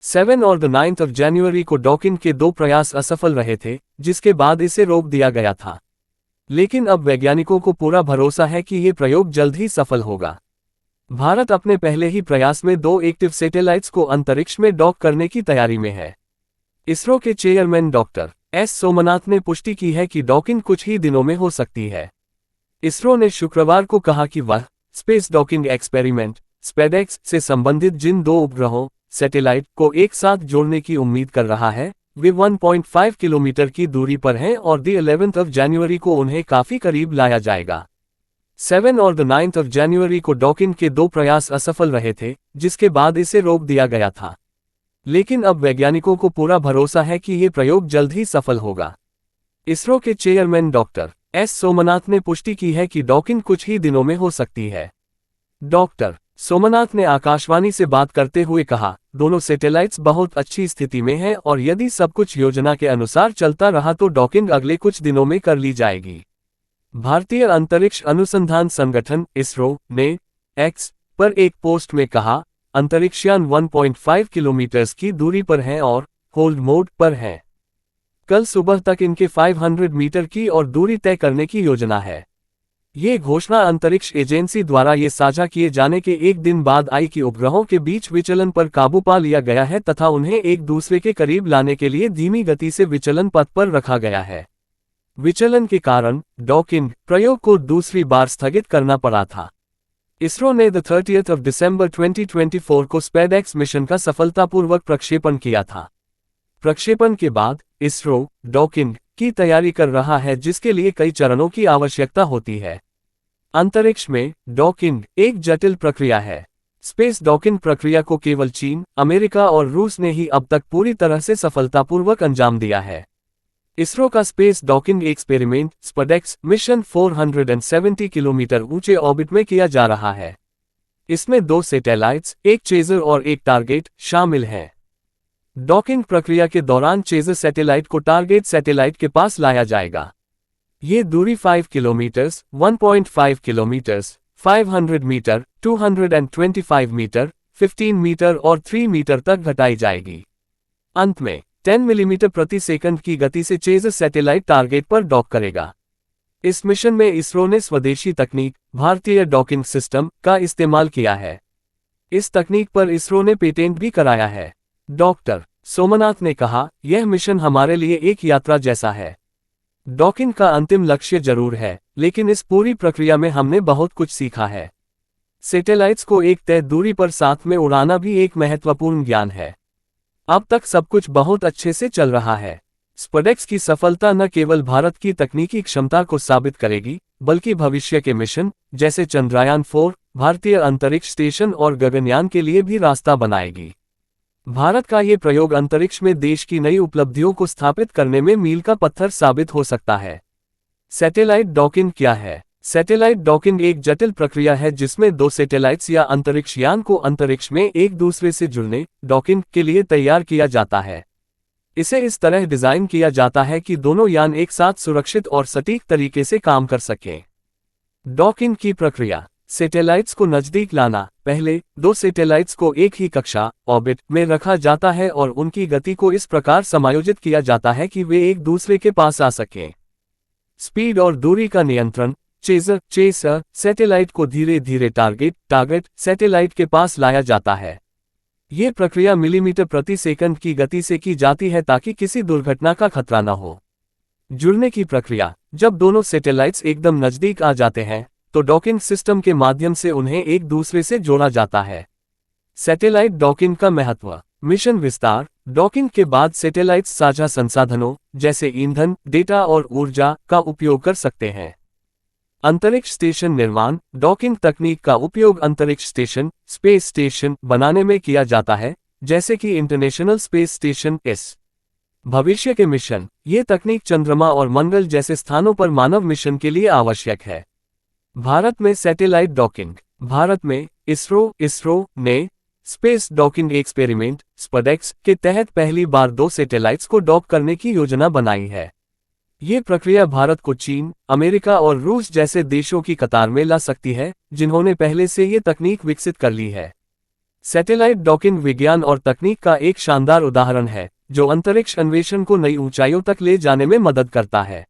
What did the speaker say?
7 और 9 जनवरी को डॉकिन के 2 प्रयास असफल रहे थे, जिसके बाद इसे रोक दिया गया था। लेकिन अब वैज्ञानिकों को पूरा भरोसा है कि ये प्रयोग जल्द ही सफल होगा। भारत अपने पहले ही प्रयास में 2 एक्टिव सैटेलाइट्स को अंतरिक्ष में डॉक करने की तैयारी में है। इसरो के चेयरमैन डॉक्टर एस सोमनाथ ने पुष्टि की है कि डॉकिंग कुछ ही दिनों में हो सकती है। इसरो ने शुक्रवार को कहा कि वह स्पेस डॉकिंग एक्सपेरिमेंट स्पेडेक्स से संबंधित जिन 2 उपग्रहों सैटेलाइट को एक साथ जोड़ने की उम्मीद कर रहा है, वे 1.5 किलोमीटर की दूरी पर हैं और 11 जनवरी को उन्हें काफी करीब लाया जाएगा। 7 और 9 जनवरी को डॉकिंग के 2 प्रयास असफल रहे थे, जिसके बाद इसे रोक दिया गया था। लेकिन अब वैज्ञानिकों को पूरा भरोसा है कि ये प्रयोग जल्द ही सफल होगा। इसरो के चेयरमैन डॉक्टर एस सोमनाथ ने पुष्टि की है कि डॉकिंग कुछ ही दिनों में हो सकती है। डॉक्टर सोमनाथ ने आकाशवाणी से बात करते हुए कहा, दोनों सैटेलाइट्स बहुत अच्छी स्थिति में हैं और यदि सब कुछ योजना के अनुसार चलता रहा तो डॉकिंग अगले कुछ दिनों में कर ली जाएगी। भारतीय अंतरिक्ष अनुसंधान संगठन इसरो ने एक्स पर एक पोस्ट में कहा, अंतरिक्षयान 1.5 किलोमीटर की दूरी पर हैं और होल्ड मोड पर हैं। कल सुबह तक इनके 500 मीटर की और दूरी तय करने की योजना है। ये घोषणा अंतरिक्ष एजेंसी द्वारा ये साझा किए जाने के एक दिन बाद आई कि उपग्रहों के बीच विचलन पर काबू पा लिया गया है तथा उन्हें एक दूसरे के करीब लाने के लिए धीमी गति से विचलन पथ पर रखा गया है। विचलन के कारण डॉकिंग प्रयोग को दूसरी बार स्थगित करना पड़ा था। इसरो ने 30 दिसंबर 2024 को स्पेडेक्स मिशन का सफलतापूर्वक प्रक्षेपण किया था। प्रक्षेपण के बाद इसरो डॉकिंग की तैयारी कर रहा है, जिसके लिए कई चरणों की आवश्यकता होती है। अंतरिक्ष में डॉकिंग एक जटिल प्रक्रिया है। स्पेस डॉकिंग प्रक्रिया को केवल चीन, अमेरिका और रूस ने ही अब तक पूरी तरह से सफलतापूर्वक अंजाम दिया है। इसरो का space docking experiment SpaDeX mission 470 kilometre ऊंचे ऑर्बिट में किया जा रहा है। इसमें 2 सैटेलाइट्स, एक चेजर और एक टारगेट शामिल हैं। डॉकिंग प्रक्रिया के दौरान चेजर सैटेलाइट को टारगेट सैटेलाइट के पास लाया जाएगा। ये दूरी 5 kilometre, 1.5 kilometre, 500 metre, 225 metre, 15 metre और 3 मीटर तक घटाई जाएगी। अंत में 10 मिलीमीटर प्रति सेकंड की गति से चेजर सैटेलाइट टारगेट पर डॉक करेगा। इस मिशन में इसरो ने स्वदेशी तकनीक भारतीय डॉकिंग सिस्टम का इस्तेमाल किया है। इस तकनीक पर इसरो ने पेटेंट भी कराया है। डॉक्टर सोमनाथ ने कहा, यह मिशन हमारे लिए एक यात्रा जैसा है। डॉकिंग का अंतिम लक्ष्य जरूर है, लेकिन इस पूरी प्रक्रिया में हमने बहुत कुछ सीखा है। सैटेलाइट्स को एक तय दूरी पर साथ में उड़ाना भी एक महत्वपूर्ण ज्ञान है। अब तक सब कुछ बहुत अच्छे से चल रहा है। स्पेडेक्स की सफलता न केवल भारत की तकनीकी क्षमता को साबित करेगी, बल्कि भविष्य के मिशन जैसे चंद्रयान 4, भारतीय अंतरिक्ष स्टेशन और गगनयान के लिए भी रास्ता बनाएगी। भारत का ये प्रयोग अंतरिक्ष में देश की नई उपलब्धियों को स्थापित करने में मील का पत्थर साबित हो सकता है। सैटेलाइट डॉकिंग क्या है? सैटेलाइट डॉकिंग एक जटिल प्रक्रिया है जिसमें 2 सैटेलाइट्स या अंतरिक्ष यान को अंतरिक्ष में एक दूसरे से जुड़ने डॉकिंग के लिए तैयार किया जाता है। इसे इस तरह डिजाइन किया जाता है कि दोनों यान एक साथ सुरक्षित और सटीक तरीके से काम कर सकें। डॉकिंग की प्रक्रिया, सैटेलाइट्स को नजदीक लाना। पहले 2 सैटेलाइट्स को एक ही कक्षा ऑर्बिट में रखा जाता है और उनकी गति को इस प्रकार समायोजित किया जाता है कि वे एक दूसरे के पास आ सकें। स्पीड और दूरी का नियंत्रण, चेसर सैटेलाइट को धीरे धीरे टारगेट सैटेलाइट के पास लाया जाता है। ये प्रक्रिया मिलीमीटर प्रति सेकंड की गति से की जाती है ताकि किसी दुर्घटना का खतरा न हो। जुड़ने की प्रक्रिया, जब दोनों सैटेलाइट्स एकदम नजदीक आ जाते हैं तो डॉकिंग सिस्टम के माध्यम से उन्हें एक दूसरे से जोड़ा जाता है। सैटेलाइट डॉकिंग का महत्व, मिशन विस्तार। डॉकिंग के बाद सैटेलाइट्स साझा संसाधनों जैसे ईंधन, डेटा और ऊर्जा का उपयोग कर सकते हैं। अंतरिक्ष स्टेशन निर्माण, डॉकिंग तकनीक का उपयोग अंतरिक्ष स्टेशन स्पेस स्टेशन बनाने में किया जाता है, जैसे कि इंटरनेशनल स्पेस स्टेशन ISS। भविष्य के मिशन, ये तकनीक चंद्रमा और मंगल जैसे स्थानों पर मानव मिशन के लिए आवश्यक है। भारत में सैटेलाइट डॉकिंग, भारत में इसरो ने स्पेस डॉकिंग एक्सपेरिमेंट स्पेडेक्स के तहत पहली बार 2 सैटेलाइट्स को डॉक करने की योजना बनाई है। ये प्रक्रिया भारत को चीन, अमेरिका और रूस जैसे देशों की कतार में ला सकती है, जिन्होंने पहले से ये तकनीक विकसित कर ली है। सैटेलाइट डॉकिंग विज्ञान और तकनीक का एक शानदार उदाहरण है, जो अंतरिक्ष अन्वेषण को नई ऊंचाइयों तक ले जाने में मदद करता है।